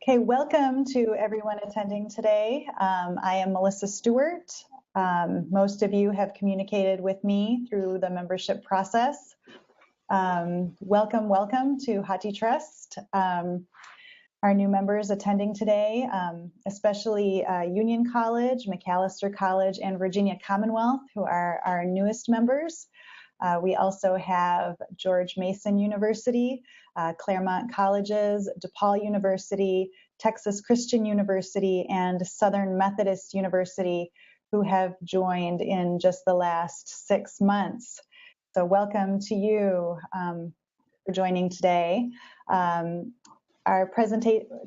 Okay, welcome to everyone attending today. I am Melissa Stewart. Most of you have communicated with me through the membership process. Welcome to HathiTrust. Our new members attending today, especially Union College, Macalester College, and Virginia Commonwealth, who are our newest members. We also have George Mason University, Claremont Colleges, DePaul University, Texas Christian University, and Southern Methodist University, who have joined in just the last 6 months. So welcome to you for joining today.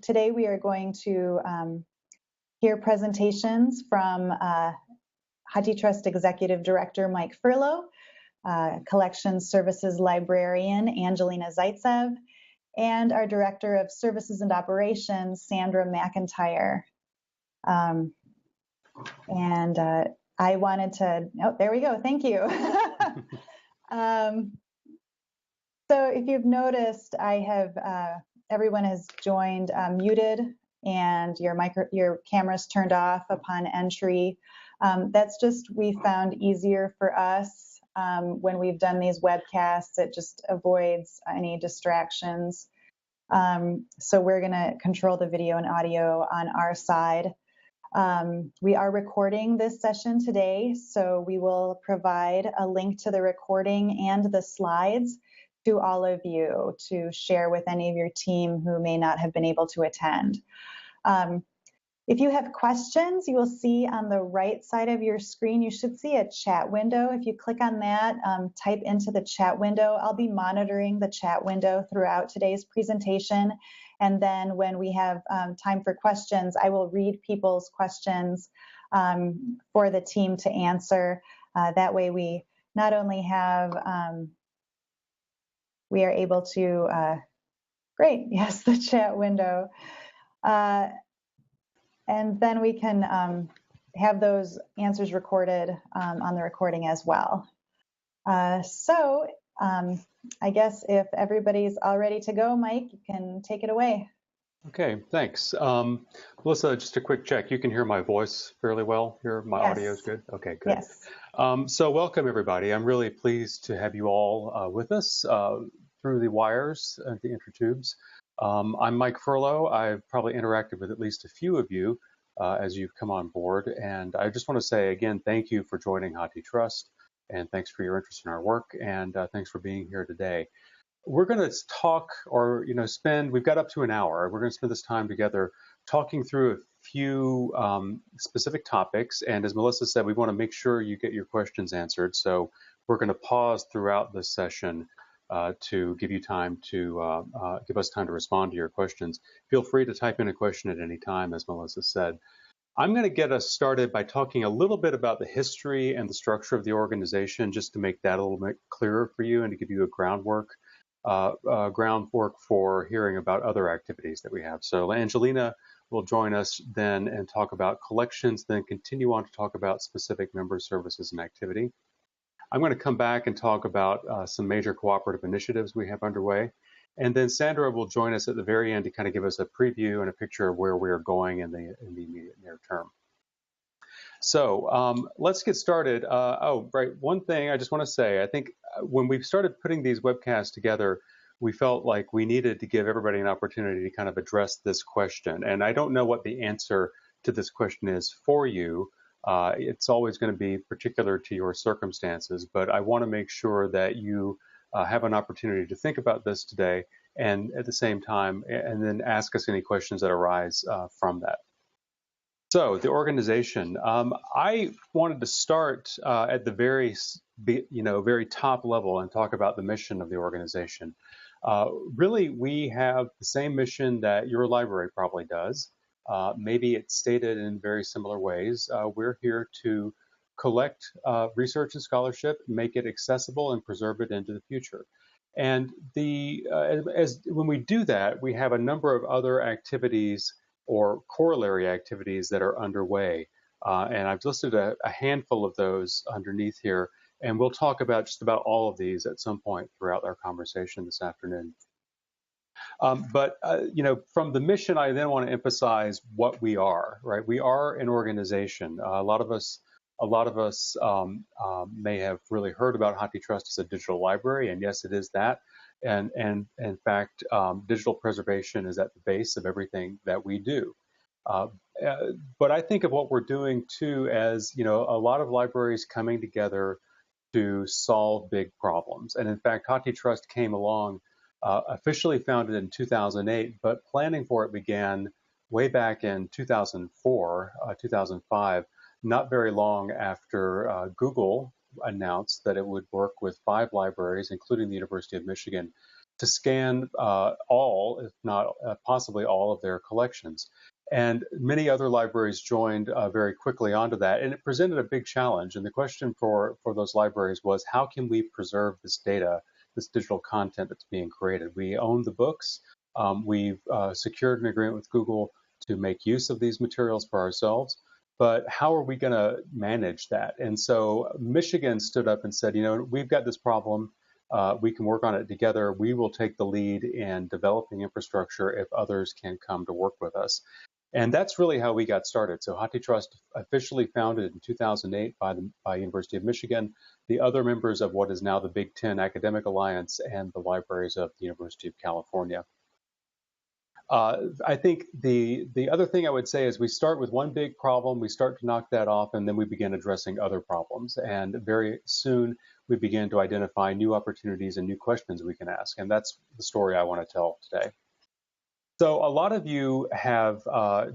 Today we are going to hear presentations from HathiTrust Executive Director Mike Furlough, Collections Services Librarian Angelina Zaytsev, and our Director of Services and Operations, Sandra McIntyre. I wanted to, oh, there we go, thank you. So if you've noticed, I have, everyone has joined muted and your camera's turned off upon entry. That's just, we found easier for us. When we've done these webcasts, it just avoids any distractions. So we're going to control the video and audio on our side. We are recording this session today, so we will provide a link to the recording and the slides to all of you to share with any of your team who may not have been able to attend. If you have questions, you will see on the right side of your screen, you should see a chat window. If you click on that, type into the chat window. I'll be monitoring the chat window throughout today's presentation. And then when we have time for questions, I will read people's questions for the team to answer. That way we not only have, we are able to, great, yes, the chat window. And then we can have those answers recorded on the recording as well. So I guess if everybody's all ready to go, Mike, you can take it away. Okay, thanks. Melissa, just a quick check. You can hear my voice fairly well here? My audio is good? Okay, good. Yes. So welcome, everybody. I'm really pleased to have you all with us through the wires, the intertubes. I'm Mike Furlough. I've probably interacted with at least a few of you as you've come on board. And I just want to say again, thank you for joining HathiTrust, and thanks for your interest in our work, and thanks for being here today. We're going to talk we've got up to an hour. We're going to spend this time together talking through a few specific topics. And as Melissa said, we want to make sure you get your questions answered. So we're going to pause throughout this session to give you time to give us time to respond to your questions. Feel free to type in a question at any time, as Melissa said. I'm going to get us started by talking a little bit about the history and the structure of the organization, just to make that a little bit clearer for you and to give you a groundwork for hearing about other activities that we have. So Angelina will join us then and talk about collections, then continue on to talk about specific member services and activity. I'm going to come back and talk about some major cooperative initiatives we have underway. And then Sandra will join us at the very end to kind of give us a preview and a picture of where we are going in the immediate near term. So let's get started. One thing I just want to say, I think when we started putting these webcasts together, we felt like we needed to give everybody an opportunity to kind of address this question. And I don't know what the answer to this question is for you. It's always going to be particular to your circumstances, but I want to make sure that you have an opportunity to think about this today, and at the same time, and then ask us any questions that arise from that. So the organization, I wanted to start at the very top level and talk about the mission of the organization. Really, we have the same mission that your library probably does. Maybe it's stated in very similar ways. We're here to collect research and scholarship, make it accessible, and preserve it into the future. And when we do that, we have a number of other activities or corollary activities that are underway. And I've listed a handful of those underneath here, and we'll talk about just about all of these at some point throughout our conversation this afternoon. From the mission, I then want to emphasize what we are. Right, we are an organization. A lot of us may have really heard about HathiTrust as a digital library, and yes, it is that. And in fact, digital preservation is at the base of everything that we do. Uh, but I think of what we're doing too as, a lot of libraries coming together to solve big problems. And in fact, HathiTrust came along, officially founded in 2008, but planning for it began way back in 2004, 2005, not very long after Google announced that it would work with 5 libraries, including the University of Michigan, to scan all, if not possibly all, of their collections. And many other libraries joined very quickly onto that, and it presented a big challenge. And the question for those libraries was, how can we preserve this data, this digital content that's being created? We own the books. We've secured an agreement with Google to make use of these materials for ourselves. But how are we going to manage that? And so Michigan stood up and said, we've got this problem. We can work on it together. We will take the lead in developing infrastructure if others can come to work with us. And that's really how we got started. So HathiTrust officially founded in 2008 by University of Michigan, the other members of what is now the Big Ten Academic Alliance, and the libraries of the University of California. I think the other thing I would say is we start with one big problem, we start to knock that off, and then we begin addressing other problems. And very soon we begin to identify new opportunities and new questions we can ask. And that's the story I want to tell today. So a lot of you have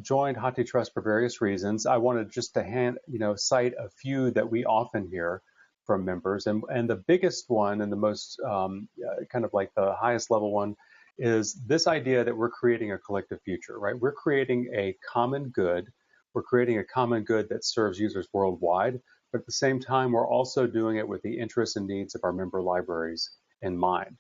joined HathiTrust for various reasons. I wanted just to cite a few that we often hear from members. And the biggest one and the most kind of like the highest level one is this idea that we're creating a collective future, right? We're creating a common good. We're creating a common good that serves users worldwide. But at the same time, we're also doing it with the interests and needs of our member libraries in mind.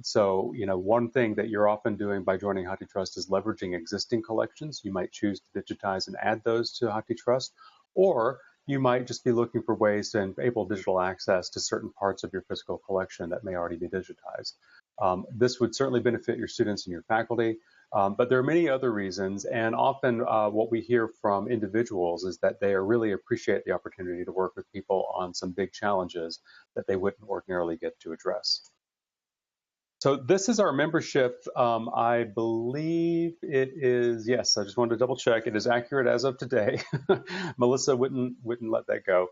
So, one thing that you're often doing by joining HathiTrust is leveraging existing collections. You might choose to digitize and add those to HathiTrust, or you might just be looking for ways to enable digital access to certain parts of your physical collection that may already be digitized. This would certainly benefit your students and your faculty, but there are many other reasons, and often what we hear from individuals is that they really appreciate the opportunity to work with people on some big challenges that they wouldn't ordinarily get to address. So this is our membership. I believe it is, yes, I just wanted to double check. It is accurate as of today. Melissa wouldn't let that go.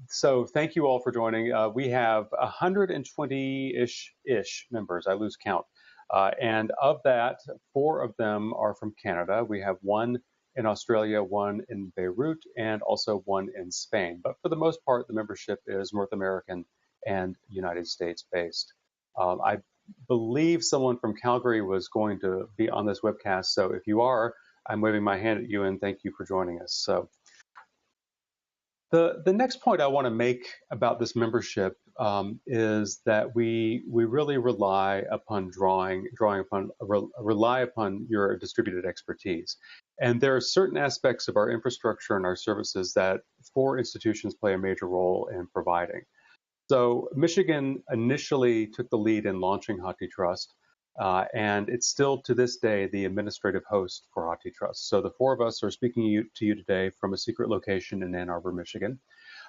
So thank you all for joining. We have 120-ish members. I lose count. And of that, 4 of them are from Canada. We have 1 in Australia, 1 in Beirut, and also 1 in Spain. But for the most part, the membership is North American and United States based. I believe someone from Calgary was going to be on this webcast. So if you are, I'm waving my hand at you and thank you for joining us. So the next point I want to make about this membership is that we really rely upon rely upon your distributed expertise. And there are certain aspects of our infrastructure and our services that 4 institutions play a major role in providing. So Michigan initially took the lead in launching HathiTrust, and it's still to this day the administrative host for HathiTrust. So the 4 of us are speaking to you today from a secret location in Ann Arbor, Michigan.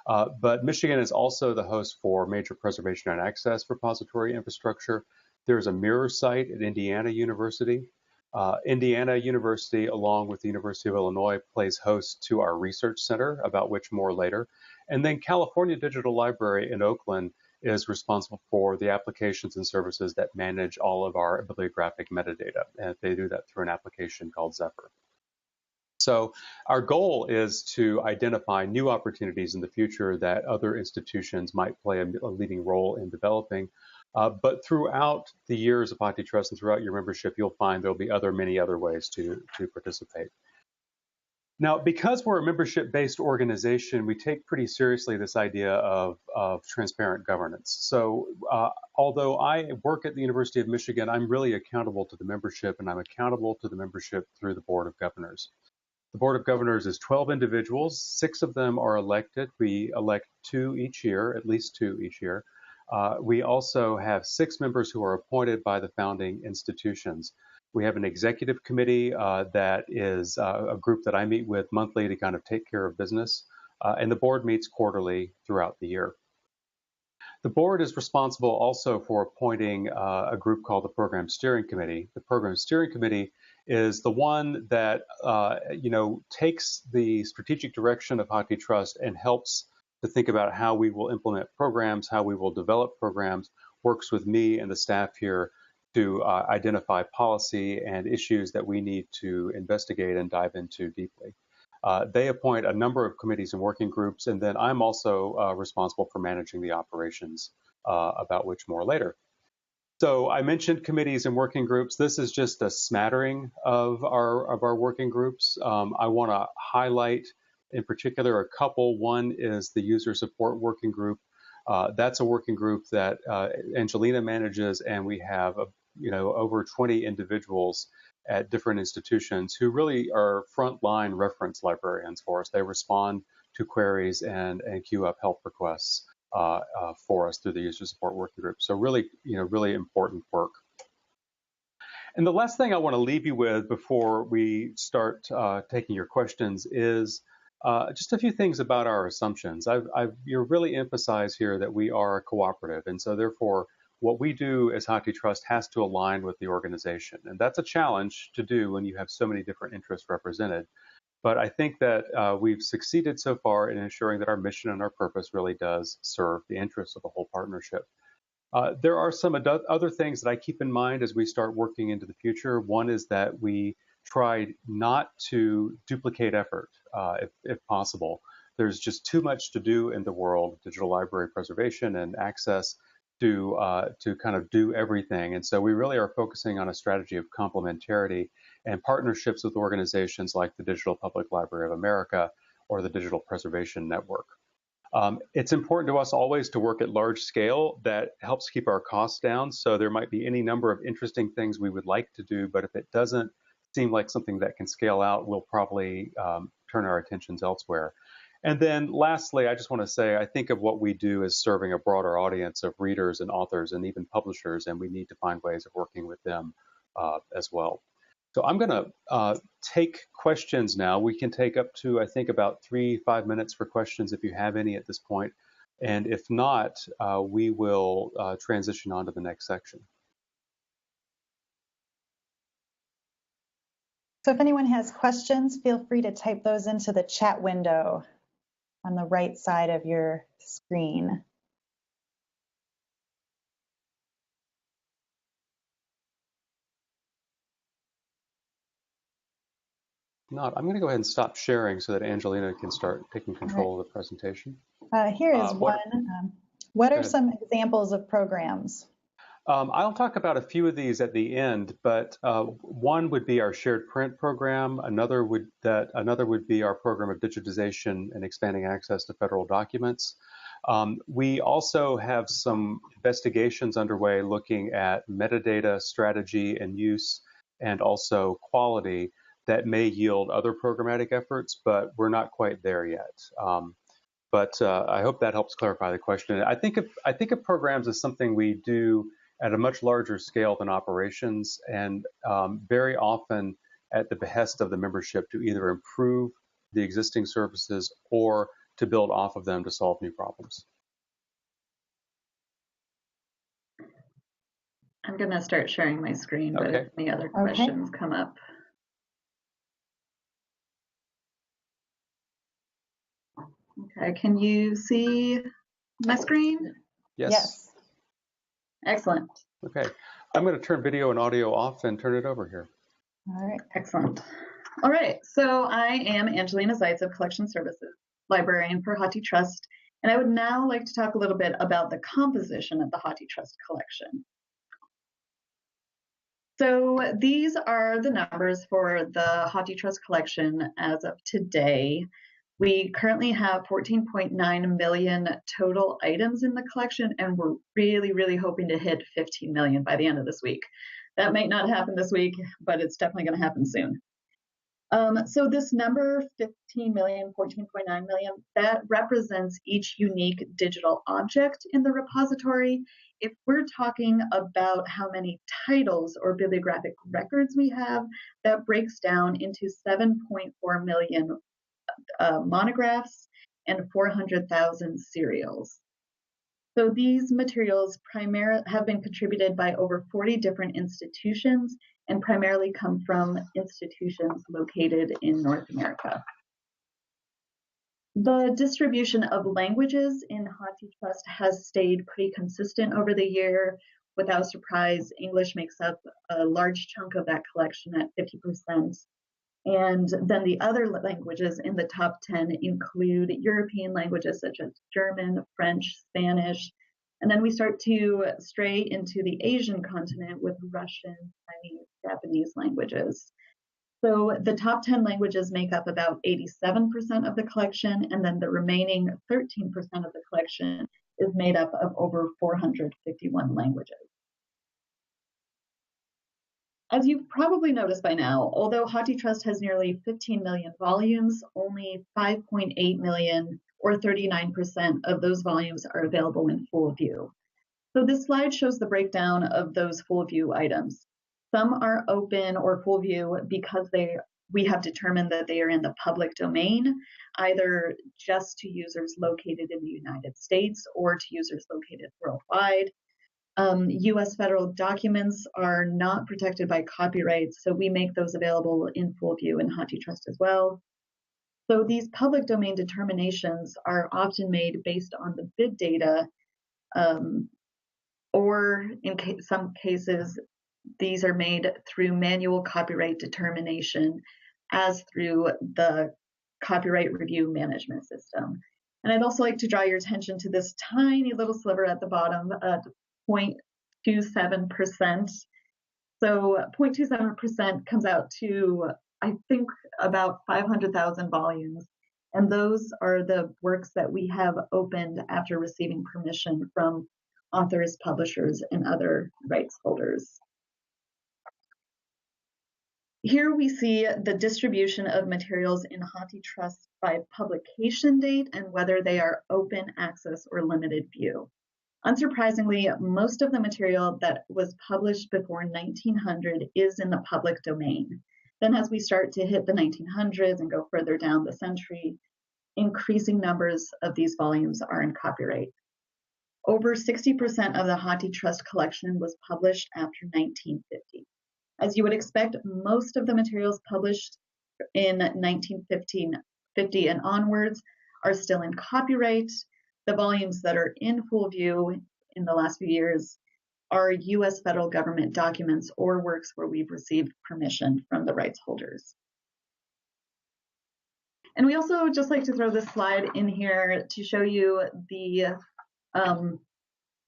But Michigan is also the host for major preservation and access repository infrastructure. There's a mirror site at Indiana University. Indiana University, along with the University of Illinois, plays host to our research center, about which more later. And then California Digital Library in Oakland is responsible for the applications and services that manage all of our bibliographic metadata. And they do that through an application called Zephyr. So our goal is to identify new opportunities in the future that other institutions might play a leading role in developing. But throughout the years of HathiTrust and throughout your membership, you'll find there'll be many other ways to participate. Now, because we're a membership-based organization, we take pretty seriously this idea of transparent governance. So although I work at the University of Michigan, I'm really accountable to the membership, and I'm accountable to the membership through the Board of Governors. The Board of Governors is 12 individuals. 6 of them are elected. We elect 2 each year, at least 2 each year. We also have 6 members who are appointed by the founding institutions. We have an executive committee that is a group that I meet with monthly to kind of take care of business, and the board meets quarterly throughout the year. The board is responsible also for appointing a group called the Program Steering Committee. The Program Steering Committee is the one that takes the strategic direction of HathiTrust and helps to think about how we will implement programs, how we will develop programs, works with me and the staff here to identify policy and issues that we need to investigate and dive into deeply. They appoint a number of committees and working groups, and then I'm also responsible for managing the operations, about which more later. So I mentioned committees and working groups. This is just a smattering of our working groups. I want to highlight in particular a couple. One is the user support working group. That's a working group that Angelina manages, and we have over 20 individuals at different institutions who really are frontline reference librarians for us. They respond to queries and queue up help requests for us through the user support working group. So really, really important work. And the last thing I want to leave you with before we start taking your questions is just a few things about our assumptions. You're really emphasized here that we are a cooperative, and so therefore what we do as HathiTrust has to align with the organization. And that's a challenge to do when you have so many different interests represented. But I think that we've succeeded so far in ensuring that our mission and our purpose really does serve the interests of the whole partnership. There are some other things that I keep in mind as we start working into the future. One is that we try not to duplicate effort if possible. There's just too much to do in the world of digital library preservation and access to kind of do everything. And so we really are focusing on a strategy of complementarity and partnerships with organizations like the Digital Public Library of America or the Digital Preservation Network. It's important to us always to work at large scale. That helps keep our costs down. So there might be any number of interesting things we would like to do, but if it doesn't seem like something that can scale out, we'll probably turn our attentions elsewhere. And then lastly, I just want to say, I think of what we do as serving a broader audience of readers and authors and even publishers, and we need to find ways of working with them as well. So I'm going to take questions now. We can take up to, I think, about 3-5 minutes for questions if you have any at this point. And if not, we will transition on to the next section. So if anyone has questions, feel free to type those into the chat window on the right side of your screen. Not, I'm going to go ahead and stop sharing so that Angelina can start taking control of the presentation. Here is one. What are some examples of programs? I'll talk about a few of these at the end, but one would be our shared print program. Another would be our program of digitization and expanding access to federal documents. We also have some investigations underway looking at metadata strategy and use and also quality that may yield other programmatic efforts, but we're not quite there yet. But I hope that helps clarify the question. I think of programs as something we do at a much larger scale than operations, and very often at the behest of the membership to either improve the existing services or to build off of them to solve new problems. I'm going to start sharing my screen, but if any other questions come up. Okay, can you see my screen? Yes. Excellent. Okay, I'm going to turn video and audio off and turn it over here. All right, excellent. All right, so I am Angelina Zaytsev, Collection Services Librarian for HathiTrust, and I would now like to talk a little bit about the composition of the HathiTrust collection. So these are the numbers for the HathiTrust collection as of today. We currently have 14.9 million total items in the collection, and we're really, really hoping to hit 15 million by the end of this week. That might not happen this week, but it's definitely going to happen soon. So this number, 15 million, 14.9 million, that represents each unique digital object in the repository. If we're talking about how many titles or bibliographic records we have, that breaks down into 7.4 million monographs and 400,000 serials. So these materials primarily have been contributed by over 40 different institutions and primarily come from institutions located in North America. The distribution of languages in HathiTrust has stayed pretty consistent over the year. Without surprise, English makes up a large chunk of that collection at 50%. And then the other languages in the top 10 include European languages such as German, French, Spanish, and then we start to stray into the Asian continent with Russian, Chinese, Japanese languages. So the top 10 languages make up about 87% of the collection, and then the remaining 13% of the collection is made up of over 451 languages. As you've probably noticed by now, although HathiTrust has nearly 15 million volumes, only 5.8 million or 39% of those volumes are available in full view. So this slide shows the breakdown of those full view items. Some are open or full view because we have determined that they are in the public domain, either just to users located in the United States or to users located worldwide. US federal documents are not protected by copyright, so we make those available in full view in HathiTrust as well. So these public domain determinations are often made based on the bid data, or in some cases, these are made through manual copyright determination as through the copyright review management system. And I'd also like to draw your attention to this tiny little sliver at the bottom, 0.27%. So 0.27% comes out to, I think, about 500,000 volumes. And those are the works that we have opened after receiving permission from authors, publishers, and other rights holders. Here we see the distribution of materials in HathiTrust by publication date and whether they are open access or limited view. Unsurprisingly, most of the material that was published before 1900 is in the public domain. Then as we start to hit the 1900s and go further down the century, increasing numbers of these volumes are in copyright. Over 60% of the HathiTrust collection was published after 1950. As you would expect, most of the materials published in 1950 and onwards are still in copyright. The volumes that are in full view in the last few years are US federal government documents or works where we've received permission from the rights holders. And we also just like to throw this slide in here to show you the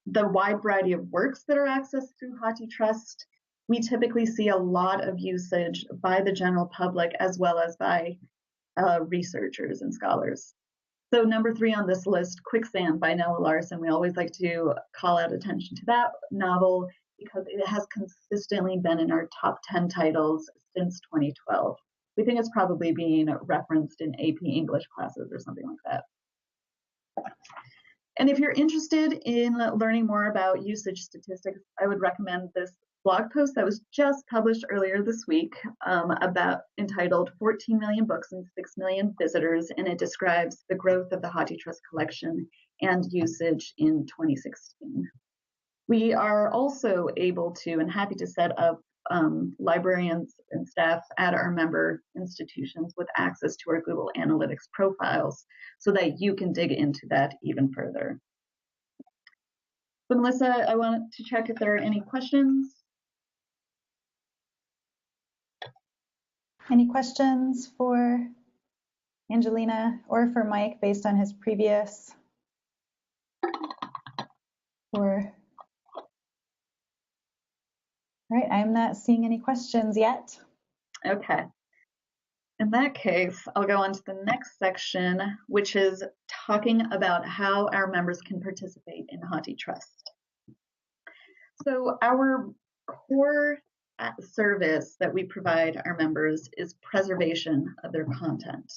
wide variety of works that are accessed through HathiTrust. We typically see a lot of usage by the general public as well as by researchers and scholars. So number 3 on this list, Quicksand by Nella Larson. We always like to call out attention to that novel because it has consistently been in our top 10 titles since 2012. We think it's probably being referenced in AP English classes or something like that. And if you're interested in learning more about usage statistics, I would recommend this blog post that was just published earlier this week entitled 14 million books and 6 million visitors, and it describes the growth of the HathiTrust collection and usage in 2016. We are also able to and happy to set up librarians and staff at our member institutions with access to our Google Analytics profiles so that you can dig into that even further. So Melissa, I want to check if there are any questions. Any questions for Angelina or for Mike based on his previous? All right, I'm not seeing any questions yet. Okay. In that case, I'll go on to the next section, which is talking about how our members can participate in HathiTrust. So our core service that we provide our members is preservation of their content.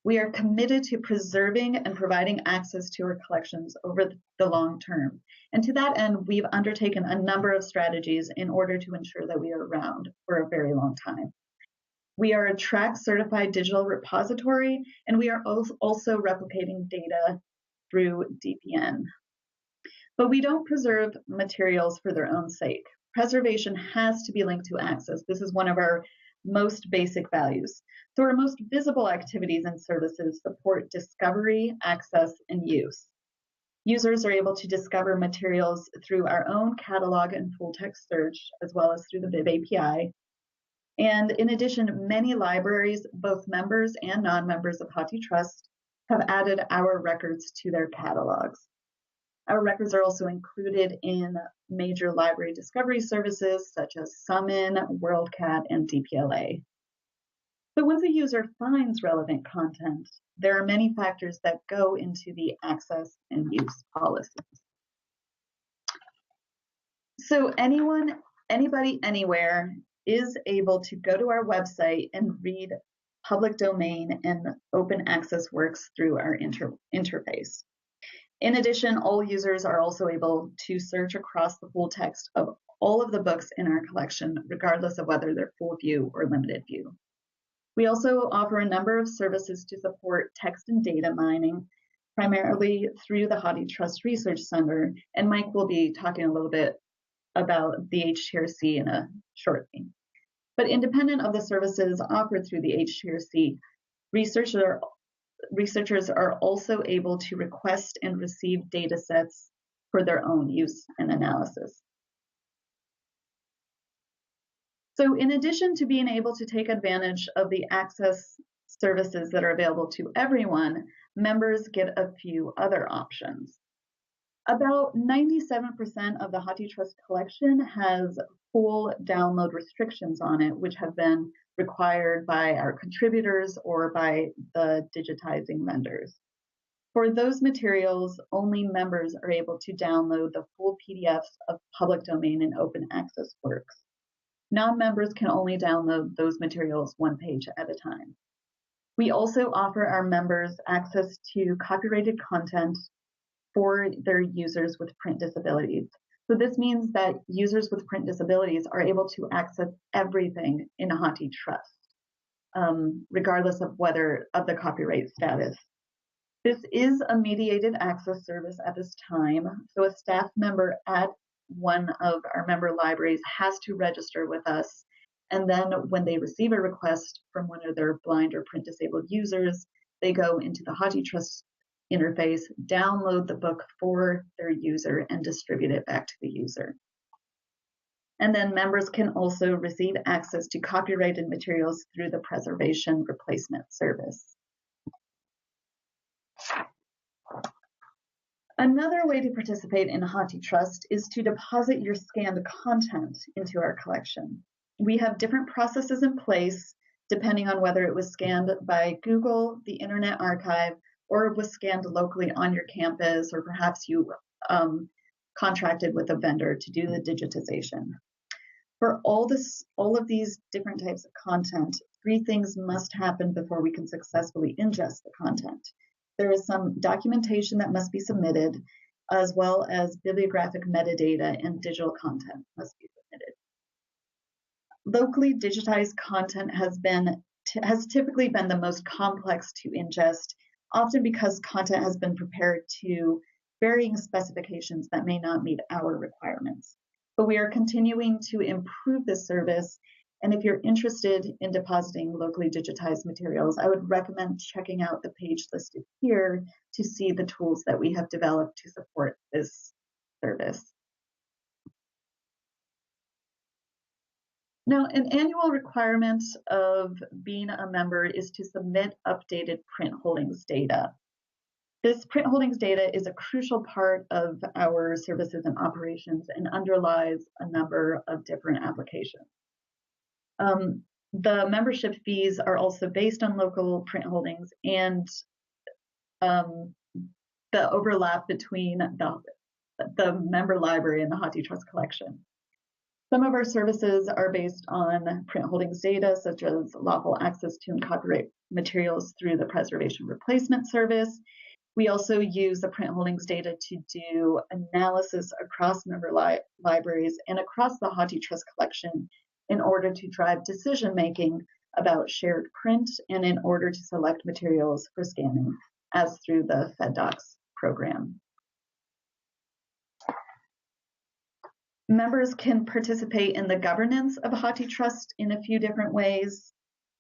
We are committed to preserving and providing access to our collections over the long term. And to that end, we've undertaken a number of strategies in order to ensure that we are around for a very long time. We are a track certified digital repository, and we are also replicating data through DPN. But we don't preserve materials for their own sake. Preservation has to be linked to access. This is one of our most basic values. So our most visible activities and services support discovery, access, and use. Users are able to discover materials through our own catalog and full text search, as well as through the Viv API. And in addition, many libraries, both members and non-members of HathiTrust, have added our records to their catalogs. Our records are also included in major library discovery services such as Summon, WorldCat, and DPLA. So once a user finds relevant content, there are many factors that go into the access and use policies. So anybody, anywhere is able to go to our website and read public domain and open access works through our interface. In addition, all users are also able to search across the full text of all of the books in our collection, regardless of whether they're full view or limited view. We also offer a number of services to support text and data mining, primarily through the HathiTrust Research Center, and Mike will be talking a little bit about the HTRC in a shortly. But independent of the services offered through the HTRC, researchers are also able to request and receive data sets for their own use and analysis. So in addition to being able to take advantage of the access services that are available to everyone, members get a few other options. About 97% of the HathiTrust collection has full download restrictions on it, which have been required by our contributors or by the digitizing vendors. For those materials, only members are able to download the full PDFs of public domain and open access works. Non-members can only download those materials one page at a time. We also offer our members access to copyrighted content for their users with print disabilities. So this means that users with print disabilities are able to access everything in HathiTrust, regardless of the copyright status. This is a mediated access service at this time. So a staff member at one of our member libraries has to register with us. And then when they receive a request from one of their blind or print disabled users, they go into the HathiTrust interface, download the book for their user, and distribute it back to the user. And then members can also receive access to copyrighted materials through the preservation replacement service. Another way to participate in HathiTrust is to deposit your scanned content into our collection. We have different processes in place depending on whether it was scanned by Google, the Internet Archive, or it was scanned locally on your campus, or perhaps you contracted with a vendor to do the digitization. For all of these different types of content, 3 things must happen before we can successfully ingest the content. There is some documentation that must be submitted, as well as bibliographic metadata and digital content must be submitted. Locally digitized content has typically been the most complex to ingest, often because content has been prepared to varying specifications that may not meet our requirements. But we are continuing to improve this service, and if you're interested in depositing locally digitized materials, I would recommend checking out the page listed here to see the tools that we have developed to support this service. Now, an annual requirement of being a member is to submit updated print holdings data. This print holdings data is a crucial part of our services and operations and underlies a number of different applications. The membership fees are also based on local print holdings and the overlap between the member library and the HathiTrust collection. Some of our services are based on print holdings data, such as lawful access to and copyright materials through the Preservation Replacement Service. We also use the print holdings data to do analysis across member libraries and across the HathiTrust collection in order to drive decision-making about shared print and in order to select materials for scanning, as through the FedDocs program. Members can participate in the governance of HathiTrust in a few different ways.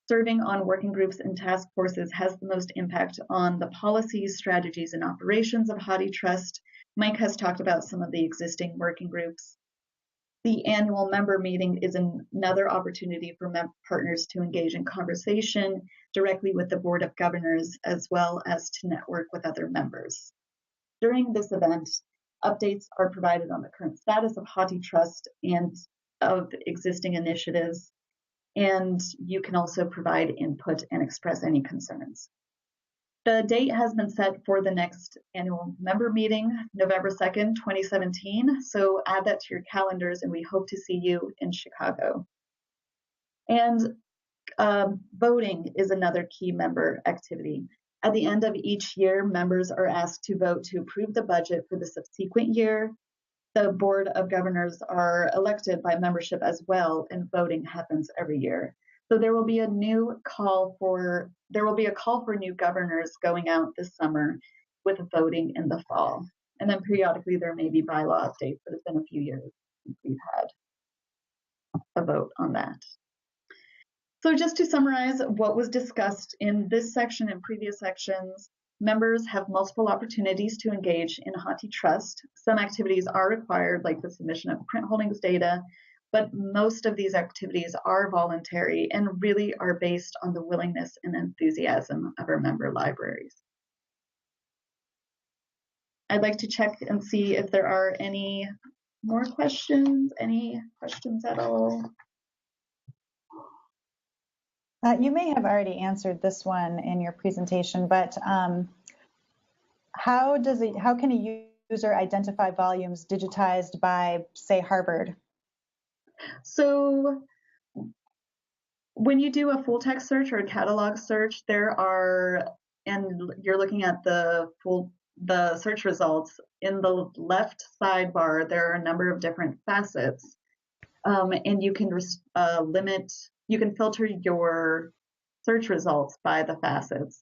Serving on working groups and task forces has the most impact on the policies, strategies, and operations of HathiTrust. Mike has talked about some of the existing working groups. The annual member meeting is another opportunity for partners to engage in conversation directly with the Board of Governors, as well as to network with other members. During this event, updates are provided on the current status of HathiTrust and of existing initiatives, and you can also provide input and express any concerns. The date has been set for the next annual member meeting, November 2nd, 2017, so add that to your calendars and we hope to see you in Chicago. And voting is another key member activity. At the end of each year, members are asked to vote to approve the budget for the subsequent year. The Board of Governors are elected by membership as well, and voting happens every year. So there will be a call for new governors going out this summer with voting in the fall. And then periodically there may be bylaw updates, but it's been a few years since we've had a vote on that. So just to summarize what was discussed in this section and previous sections, members have multiple opportunities to engage in HathiTrust. Some activities are required, like the submission of print holdings data, but most of these activities are voluntary and really are based on the willingness and enthusiasm of our member libraries. I'd like to check and see if there are any more questions. Any questions at all? You may have already answered this one in your presentation, but how can a user identify volumes digitized by, say, Harvard? So when you do a full text search or a catalog search, and you're looking at the search results, in the left sidebar, there are a number of different facets, and you can you can filter your search results by the facets.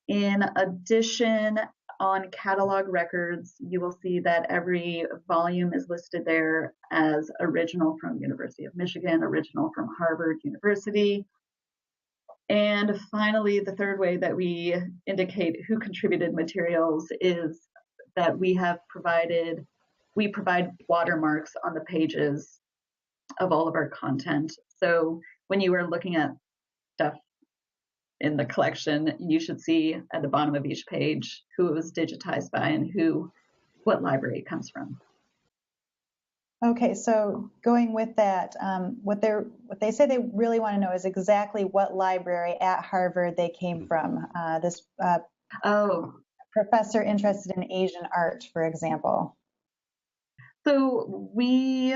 In addition, on catalog records, you will see that every volume is listed there as original from University of Michigan, original from Harvard University. And finally, the third way that we indicate who contributed materials is that we provide watermarks on the pages of all of our content. So when you are looking at stuff in the collection, you should see at the bottom of each page who it was digitized by and what library it comes from. Okay, so going with that, what they say they really want to know is exactly what library at Harvard they came from. This professor interested in Asian art, for example. So we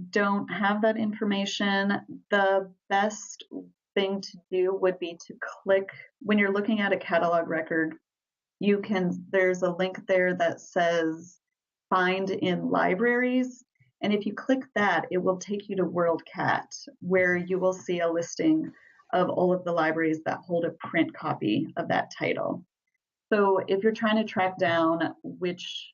don't have that information. The best thing to do would be to click, when you're looking at a catalog record, there's a link there that says find in libraries. And if you click that, it will take you to WorldCat, where you will see a listing of all of the libraries that hold a print copy of that title. So if you're trying to track down which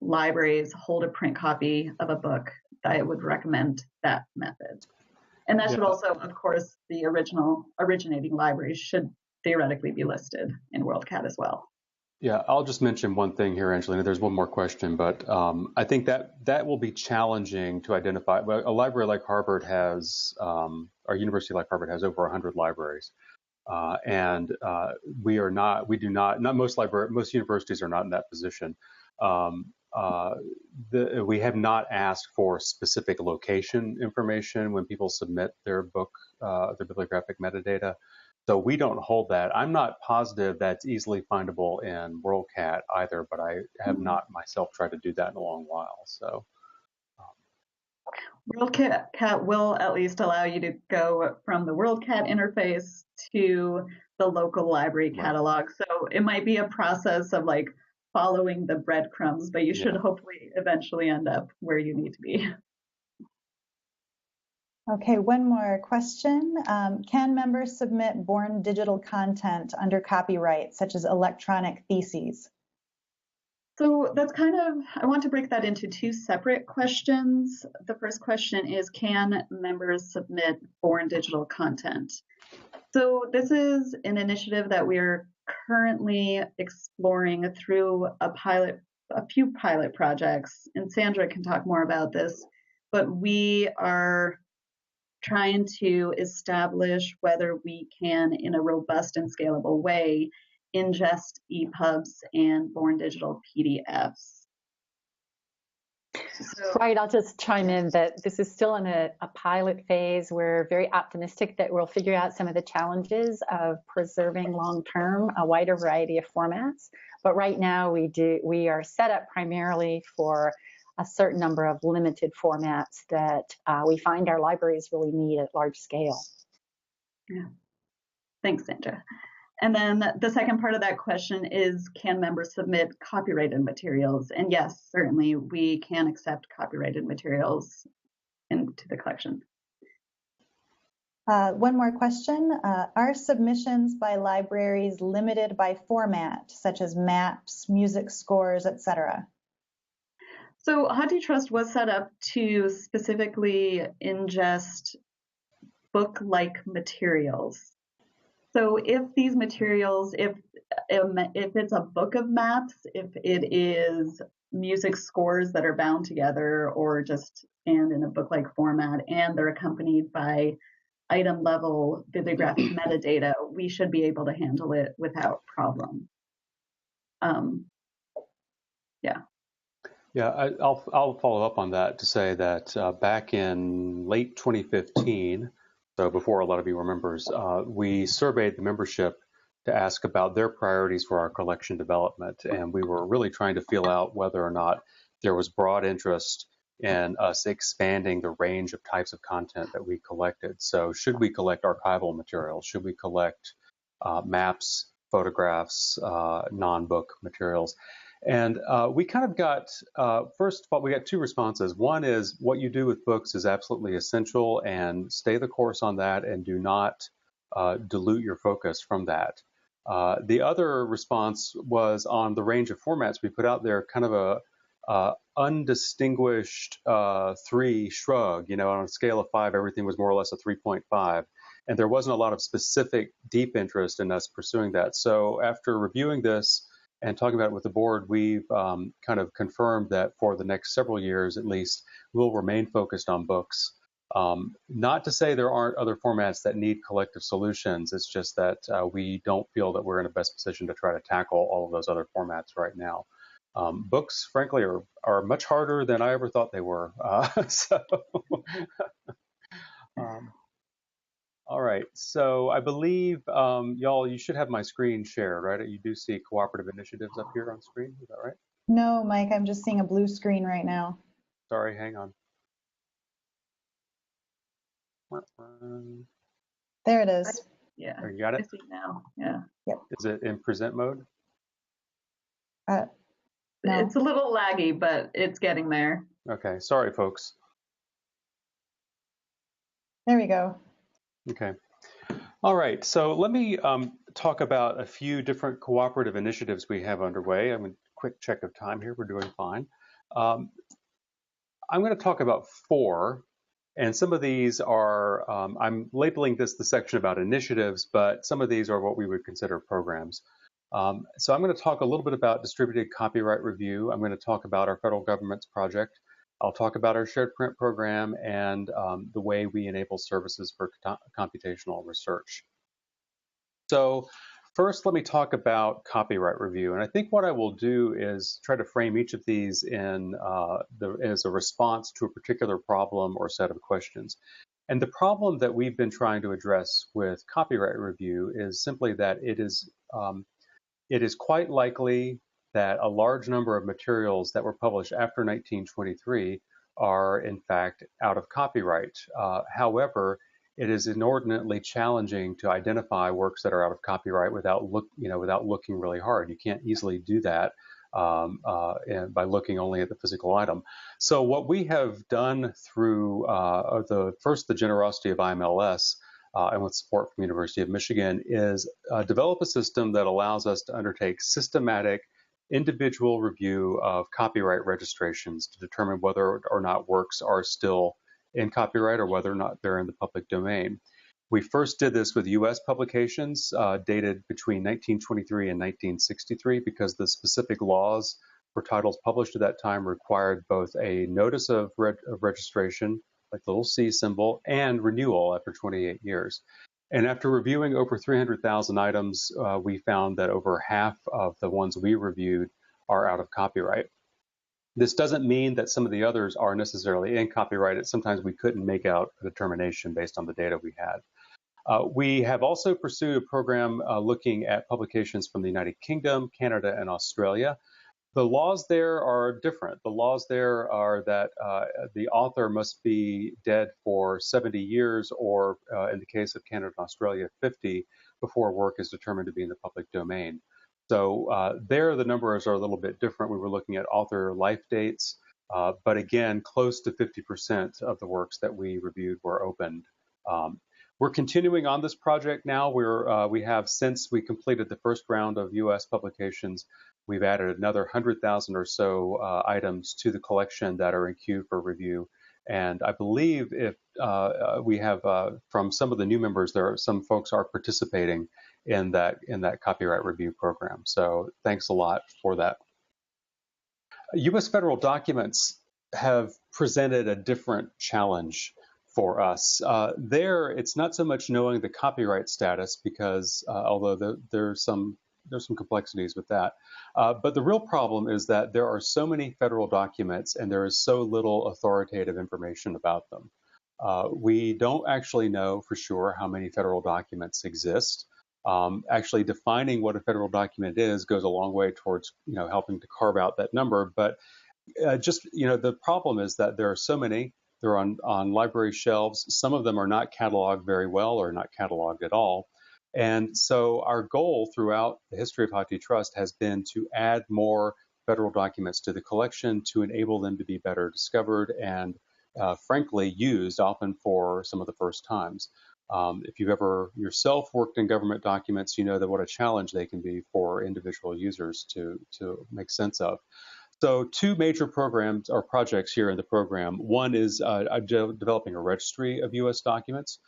libraries hold a print copy of a book, I would recommend that method. And that should also, of course, the originating libraries should theoretically be listed in WorldCat as well. Yeah, I'll just mention one thing here, Angelina. There's one more question, but I think that will be challenging to identify. A library like Harvard has, our university like Harvard has over 100 libraries. And most universities are not in that position. We have not asked for specific location information when people submit their book, their bibliographic metadata. So we don't hold that. I'm not positive that's easily findable in WorldCat either, but I have not myself tried to do that in a long while. So. WorldCat will at least allow you to go from the WorldCat interface to the local library catalog. So it might be a process of like following the breadcrumbs, but you should hopefully eventually end up where you need to be. Okay, one more question. Can members submit born digital content under copyright, such as electronic theses? So that's kind of, I want to break that into two separate questions. The first question is, can members submit born digital content? So this is an initiative that we're currently exploring through a few pilot projects, and Sandra can talk more about this, but we are trying to establish whether we can, in a robust and scalable way, ingest EPUBs and born digital PDFs. Right, I'll just chime in that this is still in a pilot phase. We're very optimistic that we'll figure out some of the challenges of preserving long-term a wider variety of formats. But right now we are set up primarily for a certain number of limited formats that we find our libraries really need at large scale. Yeah, thanks, Sandra. And then the second part of that question is, can members submit copyrighted materials? And yes, certainly we can accept copyrighted materials into the collection. One more question. Are submissions by libraries limited by format, such as maps, music scores, etc.? So HathiTrust was set up to specifically ingest book-like materials. So if these materials, if it's a book of maps, if it is music scores that are bound together or just stand in a book-like format and they're accompanied by item-level bibliographic metadata, we should be able to handle it without problem. Yeah, I'll follow up on that to say that back in late 2015, so before a lot of you remembers, we surveyed the membership to ask about their priorities for our collection development, and we were really trying to feel out whether or not there was broad interest in us expanding the range of types of content that we collected. So should we collect archival material? Should we collect maps, photographs, non-book materials? And we kind of got, first of all, we got two responses. One is what you do with books is absolutely essential, and stay the course on that and do not dilute your focus from that. The other response was on the range of formats we put out there, kind of a undistinguished 3 shrug, you know, on a scale of 5, everything was more or less a 3.5. And there wasn't a lot of specific deep interest in us pursuing that. So after reviewing this, and talking about it with the board, we've kind of confirmed that for the next several years, at least, we'll remain focused on books. Not to say there aren't other formats that need collective solutions. It's just that we don't feel that we're in the best position to try to tackle all of those other formats right now. Books, frankly, are much harder than I ever thought they were. All right, so I believe, y'all, you should have my screen shared, right? You do see cooperative initiatives up here on screen, is that right? No, Mike, I'm just seeing a blue screen right now. Sorry, hang on. There it is. Yeah, you got it? I see now, yeah. Yep. Is it in present mode? No. It's a little laggy, but it's getting there. Okay, sorry, folks. There we go. Okay. All right. So let me talk about a few different cooperative initiatives we have underway. I'm going to quick check of time here. We're doing fine. I'm going to talk about 4, and some of these are, I'm labeling this the section about initiatives, but some of these are what we would consider programs. So I'm going to talk a little bit about distributed copyright review. I'm going to talk about our federal government's project. I'll talk about our shared print program and the way we enable services for computational research. So first, let me talk about copyright review. And I think what I will do is try to frame each of these in as a response to a particular problem or set of questions. And the problem that we've been trying to address with copyright review is simply that it is quite likely that a large number of materials that were published after 1923 are in fact out of copyright. However, it is inordinately challenging to identify works that are out of copyright without looking really hard. You can't easily do that by looking only at the physical item. So what we have done through the generosity of IMLS and with support from the University of Michigan is develop a system that allows us to undertake systematic individual review of copyright registrations to determine whether or not works are still in copyright or whether or not they're in the public domain. We first did this with U.S. publications dated between 1923 and 1963 because the specific laws for titles published at that time required both a notice of registration, like the little C symbol, and renewal after 28 years. And after reviewing over 300,000 items, we found that over half of the ones we reviewed are out of copyright. This doesn't mean that some of the others are necessarily in copyright. Sometimes we couldn't make out a determination based on the data we had. We have also pursued a program looking at publications from the United Kingdom, Canada, and Australia. The laws there are different. The laws there are that the author must be dead for 70 years or, in the case of Canada and Australia, 50 before work is determined to be in the public domain. So there the numbers are a little bit different. We were looking at author life dates, but again, close to 50% of the works that we reviewed were opened. We're continuing on this project now. We have, since we completed the first round of U.S. publications, we've added another 100,000 or so items to the collection that are in queue for review. And I believe if we have, from some of the new members, some folks are participating in that copyright review program. So thanks a lot for that. U.S. federal documents have presented a different challenge for us. There, it's not so much knowing the copyright status because although there's some complexities with that. But the real problem is that there are so many federal documents and there is so little authoritative information about them. We don't actually know for sure how many federal documents exist. Actually defining what a federal document is goes a long way towards helping to carve out that number. But the problem is that there are so many. They're on library shelves. Some of them are not cataloged very well or not cataloged at all. And so our goal throughout the history of HathiTrust has been to add more federal documents to the collection to enable them to be better discovered and, frankly, used often for some of the first times. If you've ever yourself worked in government documents, you know that what a challenge they can be for individual users to make sense of. So two major programs or projects here in the program. One is developing a registry of U.S. documents.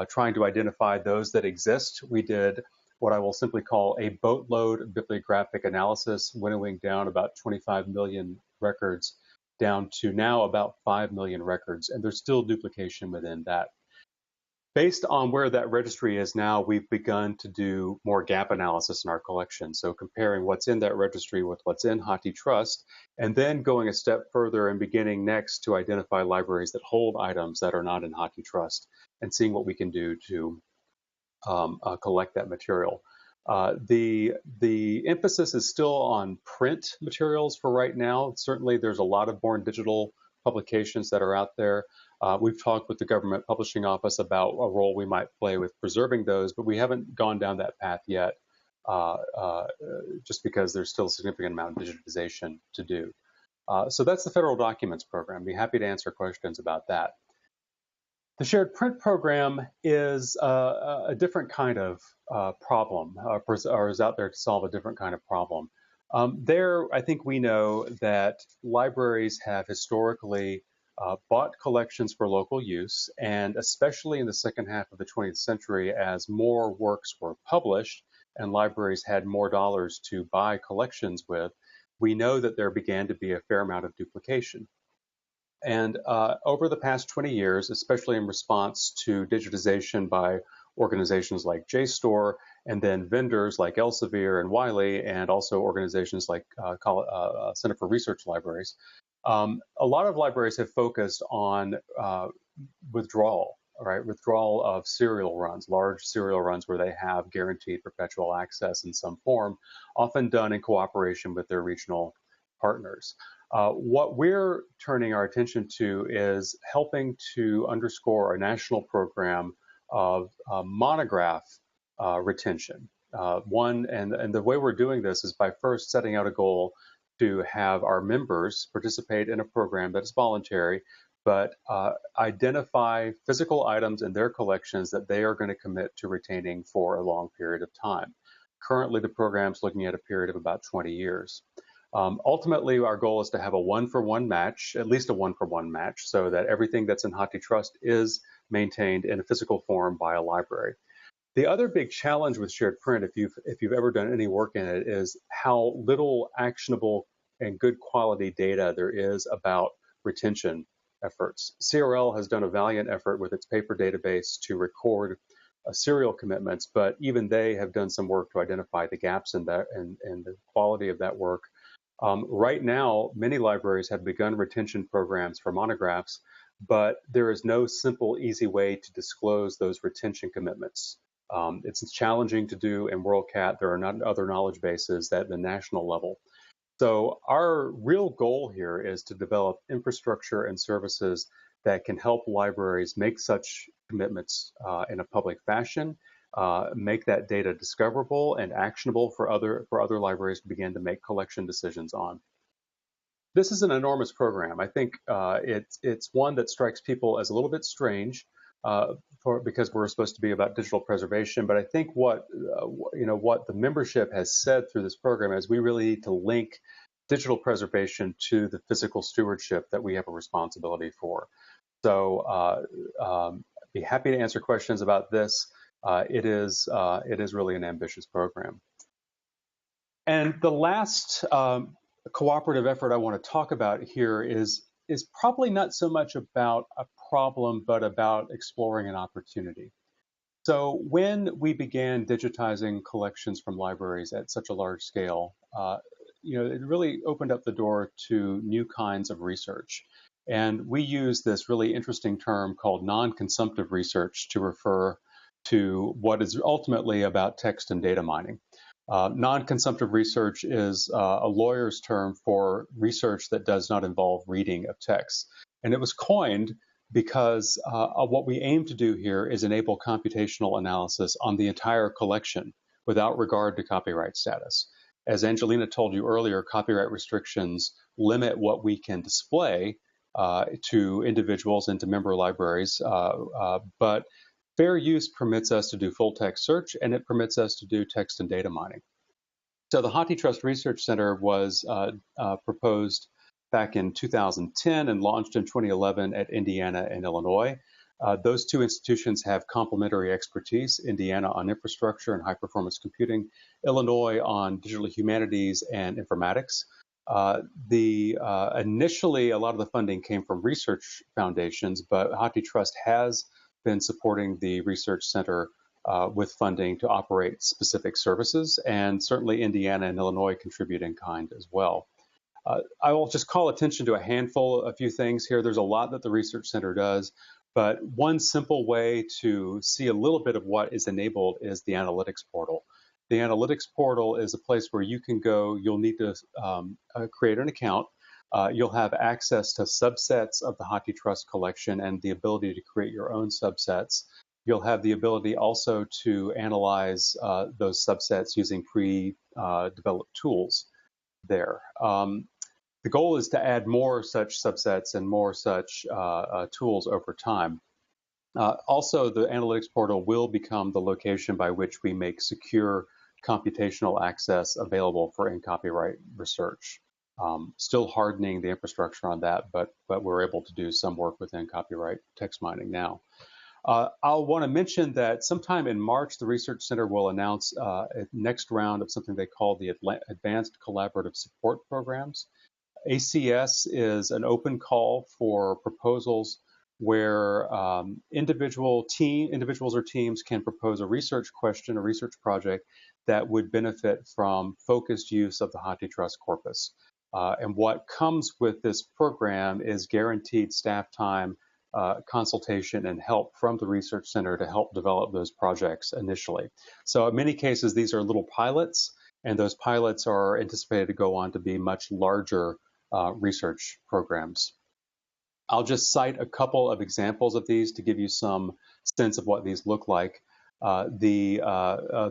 Trying to identify those that exist. We did what I will simply call a boatload bibliographic analysis, winnowing down about 25 million records down to now about 5 million records, and there's still duplication within that. Based on where that registry is now, we've begun to do more gap analysis in our collection. So comparing what's in that registry with what's in HathiTrust, and then going a step further and beginning next to identify libraries that hold items that are not in HathiTrust and seeing what we can do to collect that material. The emphasis is still on print materials for right now. Certainly there's a lot of born digital publications that are out there. We've talked with the Government Publishing Office about a role we might play with preserving those, but we haven't gone down that path yet, just because there's still a significant amount of digitization to do. So that's the Federal Documents Program. I'd be happy to answer questions about that. The Shared Print Program is a different kind of problem, or is out there to solve a different kind of problem. There, I think we know that libraries have historically bought collections for local use, and especially in the second half of the 20th century, as more works were published and libraries had more dollars to buy collections with, we know that there began to be a fair amount of duplication. And over the past 20 years, especially in response to digitization by organizations like JSTOR, and then vendors like Elsevier and Wiley, and also organizations like Center for Research Libraries, a lot of libraries have focused on withdrawal of serial runs, large serial runs where they have guaranteed perpetual access in some form, often done in cooperation with their regional partners. What we're turning our attention to is helping to underscore a national program of monograph retention. And the way we're doing this is by first setting out a goal to have our members participate in a program that is voluntary, but identify physical items in their collections that they are going to commit to retaining for a long period of time. Currently, the program's looking at a period of about 20 years. Ultimately, our goal is to have a one-for-one match, at least a one-for-one match, so that everything that's in HathiTrust is maintained in a physical form by a library. The other big challenge with shared print, if you've ever done any work in it, is how little actionable and good quality data there is about retention efforts. CRL has done a valiant effort with its paper database to record serial commitments, but even they have done some work to identify the gaps in that and the quality of that work. Right now, many libraries have begun retention programs for monographs, but there is no simple, easy way to disclose those retention commitments. It's challenging to do in WorldCat. There are not other knowledge bases at the national level. So our real goal here is to develop infrastructure and services that can help libraries make such commitments in a public fashion, make that data discoverable and actionable for other libraries to begin to make collection decisions on. This is an enormous program. I think it's one that strikes people as a little bit strange because we're supposed to be about digital preservation. But I think what the membership has said through this program is we really need to link digital preservation to the physical stewardship that we have a responsibility for. So be happy to answer questions about this. It is really an ambitious program. And the last cooperative effort I want to talk about here is probably not so much about a problem, but about exploring an opportunity. So when we began digitizing collections from libraries at such a large scale, it really opened up the door to new kinds of research. And we use this really interesting term called non-consumptive research to refer to what is ultimately about text and data mining. Non-consumptive research is a lawyer's term for research that does not involve reading of text. And it was coined because what we aim to do here is enable computational analysis on the entire collection without regard to copyright status. As Angelina told you earlier, copyright restrictions limit what we can display to individuals and to member libraries, but fair use permits us to do full text search, and it permits us to do text and data mining. So the HathiTrust Research Center was proposed back in 2010 and launched in 2011 at Indiana and Illinois. Those two institutions have complementary expertise, Indiana on infrastructure and high-performance computing, Illinois on digital humanities and informatics. Initially, a lot of the funding came from research foundations, but HathiTrust has been supporting the Research Center with funding to operate specific services, and certainly Indiana and Illinois contribute in kind as well. I will just call attention to a few things here. There's a lot that the Research Center does, but one simple way to see a little bit of what is enabled is the analytics portal. The analytics portal is a place where you can go. You'll need to create an account. You'll have access to subsets of the HathiTrust collection and the ability to create your own subsets. You'll have the ability also to analyze those subsets using pre-developed tools there. The goal is to add more such subsets and more such tools over time. Also, the analytics portal will become the location by which we make secure computational access available for in-copyright research. Still hardening the infrastructure on that, but we're able to do some work within copyright text mining now. I'll want to mention that sometime in March, the Research Center will announce a next round of something they call the Advanced Collaborative Support Programs. ACS is an open call for proposals where individuals or teams can propose a research question, a research project that would benefit from focused use of the HathiTrust corpus. And what comes with this program is guaranteed staff time, consultation, and help from the Research Center to help develop those projects initially. So in many cases, these are little pilots, And those pilots are anticipated to go on to be much larger research programs. I'll just cite a couple of examples of these to give you some sense of what these look like. The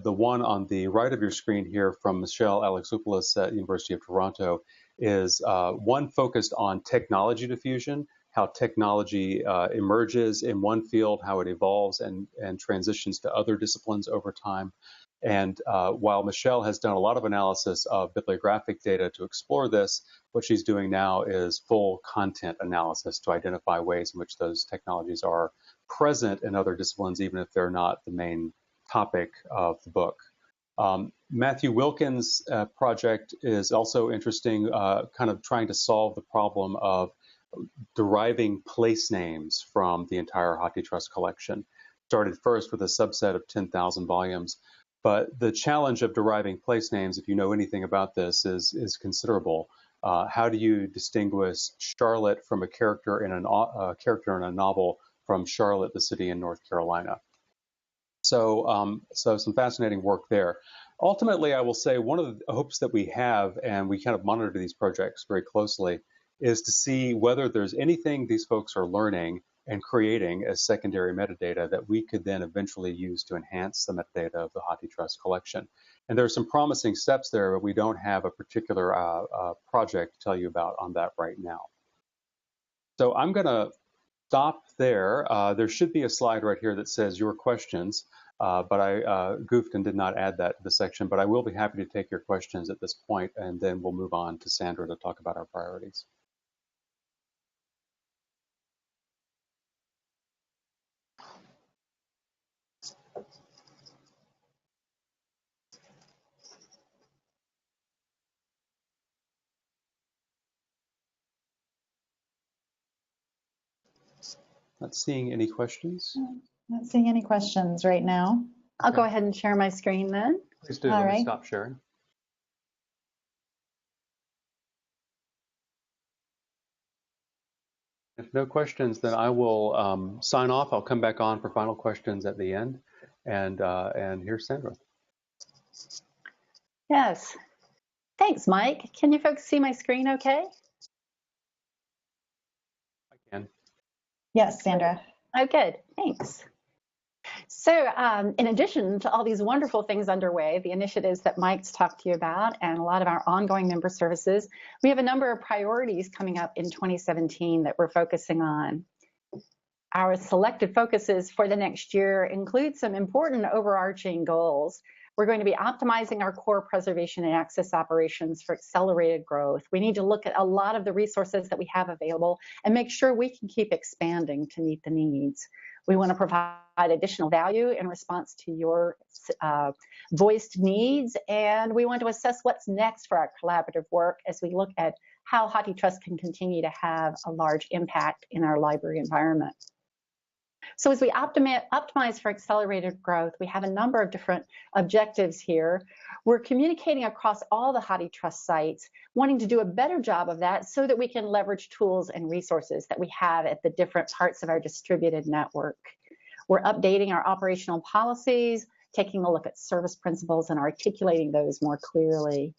one on the right of your screen here from Michelle Alexopoulos at University of Toronto is one focused on technology diffusion, how technology emerges in one field, how it evolves and transitions to other disciplines over time. And while Michelle has done a lot of analysis of bibliographic data to explore this, what she's doing now is full content analysis to identify ways in which those technologies are present in other disciplines, even if they're not the main topic of the book. Matthew Wilkins' project is also interesting, kind of trying to solve the problem of deriving place names from the entire HathiTrust collection. Started first with a subset of 10,000 volumes. But the challenge of deriving place names, if you know anything about this, is considerable. How do you distinguish Charlotte from a character in a novel from Charlotte, the city in North Carolina? So some fascinating work there. Ultimately, I will say one of the hopes that we have, and we kind of monitor these projects very closely, is to see whether there's anything these folks are learning and creating as secondary metadata that we could then eventually use to enhance the metadata of the HathiTrust collection. And there are some promising steps there, but we don't have a particular project to tell you about on that right now. So I'm going to stop there. There should be a slide right here that says your questions, but I goofed and did not add that to the section, but I will be happy to take your questions at this point, and then we'll move on to Sandra to talk about our priorities. Not seeing any questions. Not seeing any questions right now. I'll go ahead and share my screen then. Please do. Let me stop sharing. If no questions, then I will sign off. I'll come back on for final questions at the end. And here's Sandra. Yes. Thanks, Mike. Can you folks see my screen okay? I can. Yes, Sandra. Oh, good. Thanks. So in addition to all these wonderful things underway, the initiatives that Mike's talked to you about, and a lot of our ongoing member services, we have a number of priorities coming up in 2017 that we're focusing on. Our selected focuses for the next year include some important overarching goals. We're going to be optimizing our core preservation and access operations for accelerated growth. We need to look at a lot of the resources that we have available and make sure we can keep expanding to meet the needs. We want to provide additional value in response to your voiced needs, and we want to assess what's next for our collaborative work as we look at how HathiTrust can continue to have a large impact in our library environment. So as we optimize for accelerated growth, we have a number of different objectives here. We're communicating across all the HathiTrust sites, wanting to do a better job of that so that we can leverage tools and resources that we have at the different parts of our distributed network. We're updating our operational policies, taking a look at service principles and articulating those more clearly.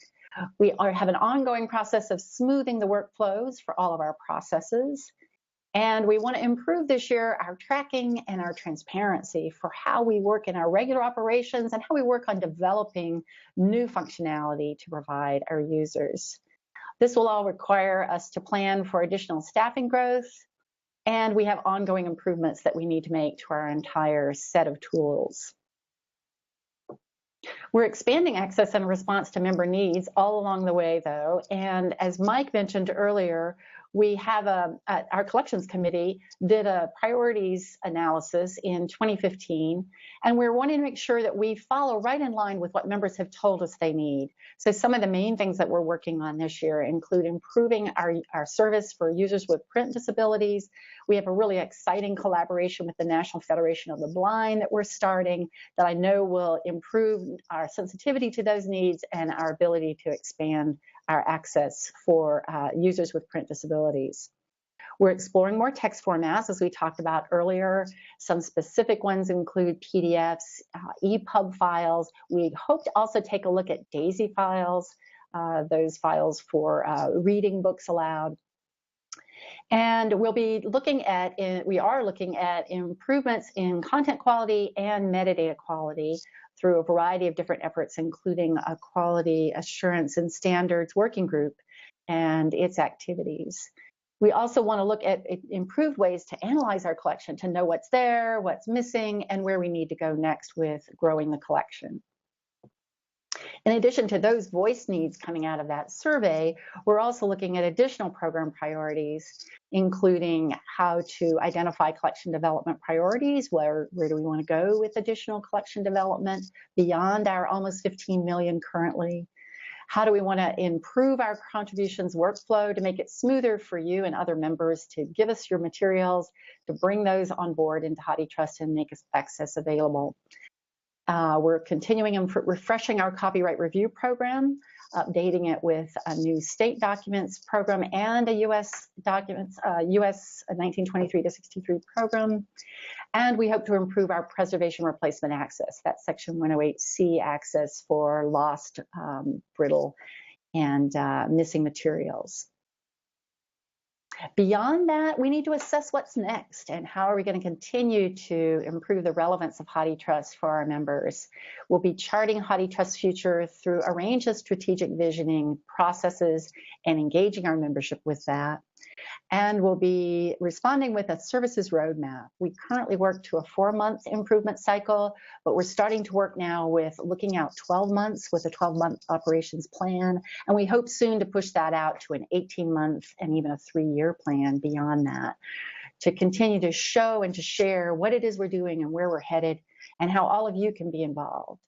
We have an ongoing process of smoothing the workflows for all of our processes. And we want to improve this year our tracking and our transparency for how we work in our regular operations and how we work on developing new functionality to provide our users. This will all require us to plan for additional staffing growth, and we have ongoing improvements that we need to make to our entire set of tools. We're expanding access in response to member needs all along the way, though, and as Mike mentioned earlier, we have our collections committee did a priorities analysis in 2015, and we're wanting to make sure that we follow right in line with what members have told us they need. So some of the main things that we're working on this year include improving our service for users with print disabilities. We have a really exciting collaboration with the National Federation of the Blind that we're starting that I know will improve our sensitivity to those needs and our ability to expand our access for users with print disabilities. We're exploring more text formats, as we talked about earlier. Some specific ones include PDFs, EPUB files. We hope to also take a look at DAISY files, those files for reading books aloud. And we'll be looking at, we are looking at improvements in content quality and metadata quality through a variety of different efforts, including a quality assurance and standards working group and its activities. We also want to look at improved ways to analyze our collection, to know what's there, what's missing, and where we need to go next with growing the collection. In addition to those voice needs coming out of that survey, we're also looking at additional program priorities, including how to identify collection development priorities. Where do we want to go with additional collection development beyond our almost 15 million currently? How do we want to improve our contributions workflow to make it smoother for you and other members to give us your materials, to bring those on board into HathiTrust and make access available? We're continuing and refreshing our copyright review program, updating it with a new state documents program and a U.S. documents, U.S. 1923 to 63 program. And we hope to improve our preservation replacement access, that's Section 108C access for lost, brittle, and missing materials. Beyond that, we need to assess what's next and how are we going to continue to improve the relevance of HathiTrust for our members. We'll be charting HathiTrust's future through a range of strategic visioning processes and engaging our membership with that. And we'll be responding with a services roadmap. We currently work to a 4-month improvement cycle, but we're starting to work now with looking out 12 months with a 12-month operations plan. And we hope soon to push that out to an 18-month and even a 3-year plan beyond that, to continue to show and to share what it is we're doing and where we're headed and how all of you can be involved.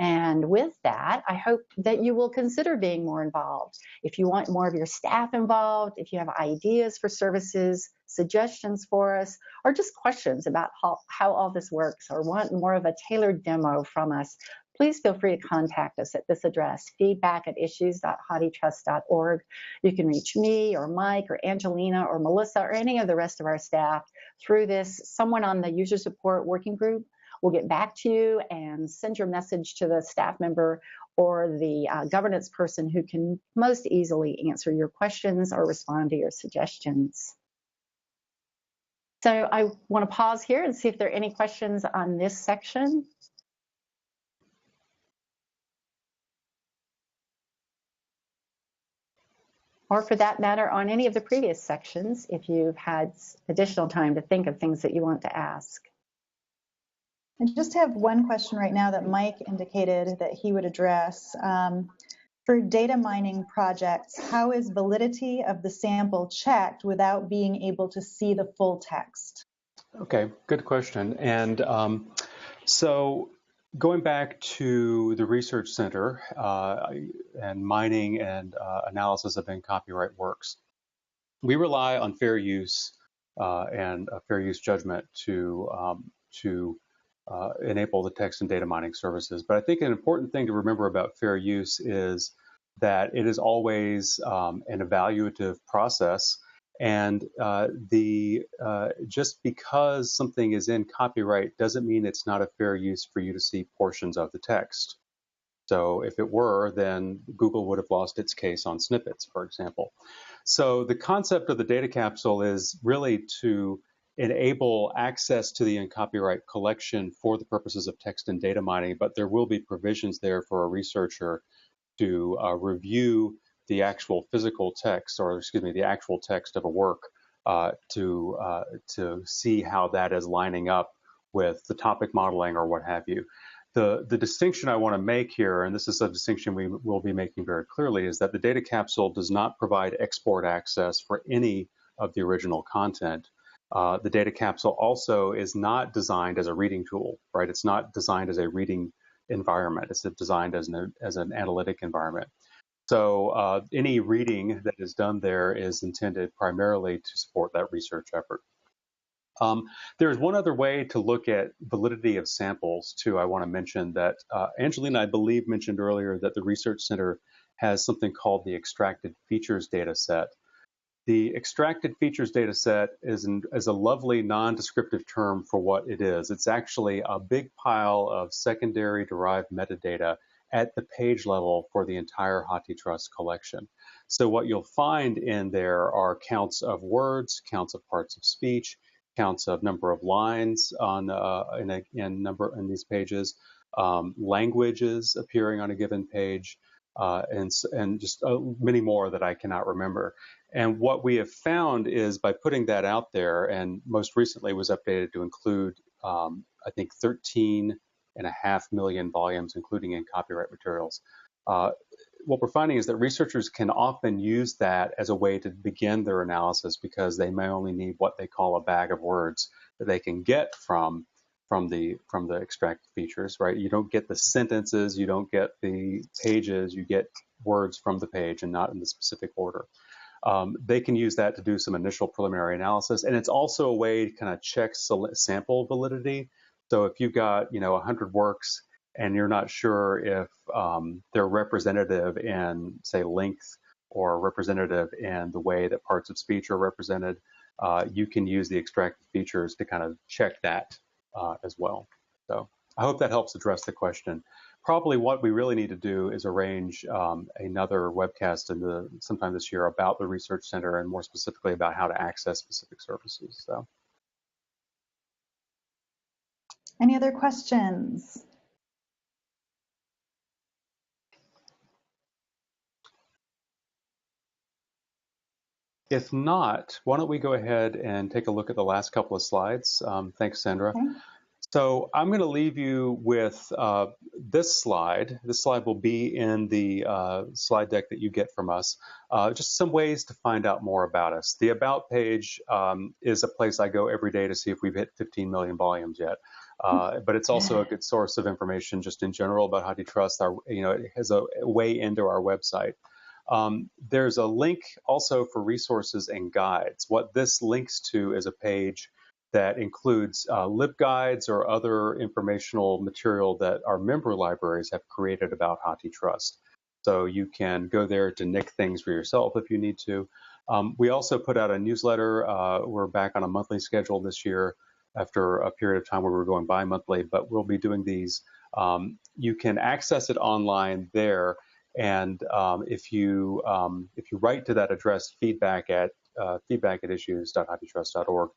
And with that, I hope that you will consider being more involved. If you want more of your staff involved, if you have ideas for services, suggestions for us, or just questions about how all this works, or want more of a tailored demo from us, please feel free to contact us at this address, feedback@issues.hathitrust.org. You can reach me or Mike or Angelina or Melissa or any of the rest of our staff through this. Someone on the user support working group will get back to you and send your message to the staff member or the governance person who can most easily answer your questions or respond to your suggestions. So I want to pause here and see if there are any questions on this section. Or for that matter, on any of the previous sections, if you've had additional time to think of things that you want to ask. I just have one question right now that Mike indicated that he would address. For data mining projects, how is validity of the sample checked without being able to see the full text? Okay, good question. And so going back to the Research Center and mining and analysis of in-copyright works, we rely on fair use and a fair use judgment to enable the text and data mining services. But I think an important thing to remember about fair use is that it is always an evaluative process, and just because something is in copyright doesn't mean it's not a fair use for you to see portions of the text. So if it were, then Google would have lost its case on snippets, for example. So the concept of the data capsule is really to enable access to the in-copyright collection for the purposes of text and data mining, but there will be provisions there for a researcher to review the actual physical text, or excuse me, the actual text of a work to see how that is lining up with the topic modeling or what have you. The distinction I want to make here, and this is a distinction we will be making very clearly, is that the data capsule does not provide export access for any of the original content. The data capsule also is not designed as a reading tool, right? It's not designed as a reading environment. It's designed as an analytic environment. So any reading that is done there is intended primarily to support that research effort. There's one other way to look at validity of samples, too. I want to mention that Angelina, I believe, mentioned earlier that the Research Center has something called the Extracted Features data set. the extracted features data set is a lovely non-descriptive term for what it is. It's actually a big pile of secondary derived metadata at the page level for the entire HathiTrust collection. So what you'll find in there are counts of words, counts of parts of speech, counts of number of lines on in these pages, languages appearing on a given page, and just many more that I cannot remember. And what we have found is by putting that out there, and most recently was updated to include, I think, 13.5 million volumes, including in copyright materials. What we're finding is that researchers can often use that as a way to begin their analysis because they may only need what they call a bag of words that they can get from the extracted features, right? You don't get the sentences, you don't get the pages, you get words from the page and not in the specific order. They can use that to do some initial preliminary analysis, and it's also a way to kind of check sample validity. So if you've got 100 works and you're not sure if they're representative in, say, length or representative in the way that parts of speech are represented, you can use the extracted features to kind of check that as well. So I hope that helps address the question. Probably what we really need to do is arrange another webcast sometime this year about the Research Center and more specifically about how to access specific services. So, any other questions? If not, why don't we go ahead and take a look at the last couple of slides. Thanks, Sandra. Okay. So I'm going to leave you with this slide. This slide will be in the slide deck that you get from us. Just some ways to find out more about us. The About page is a place I go every day to see if we've hit 15 million volumes yet. But it's also a good source of information just in general about HathiTrust. It has a way into our website. There's a link also for resources and guides. What this links to is a page that includes LibGuides or other informational material that our member libraries have created about HathiTrust. So you can go there to nick things for yourself if you need to. We also put out a newsletter. We're back on a monthly schedule this year after a period of time where we were going bi-monthly, but we'll be doing these. You can access it online there. And if you write to that address, feedback at issues.hathitrust.org,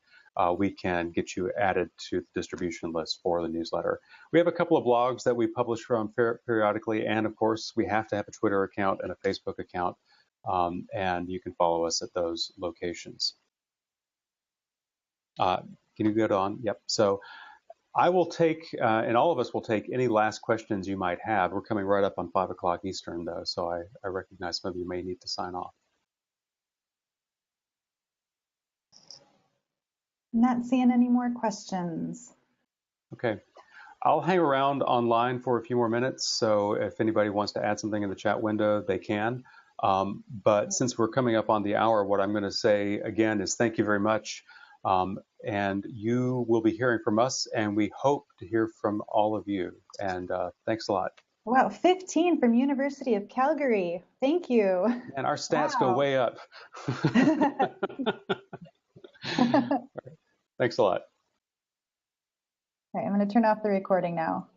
we can get you added to the distribution list for the newsletter. We have a couple of blogs that we publish from periodically, and of course, we have to have a Twitter account and a Facebook account, and you can follow us at those locations. Can you go on? Yep. So I will take, and all of us will take any last questions you might have. We're coming right up on 5 o'clock Eastern, though, so I recognize some of you may need to sign off. Not seeing any more questions. Okay. I'll hang around online for a few more minutes, so if anybody wants to add something in the chat window, they can. But since we're coming up on the hour, what I'm going to say again is thank you very much. And you will be hearing from us, and we hope to hear from all of you. And thanks a lot. Wow, 15 from University of Calgary. Thank you. And our stats go way up. Thanks a lot. All right, I'm going to turn off the recording now.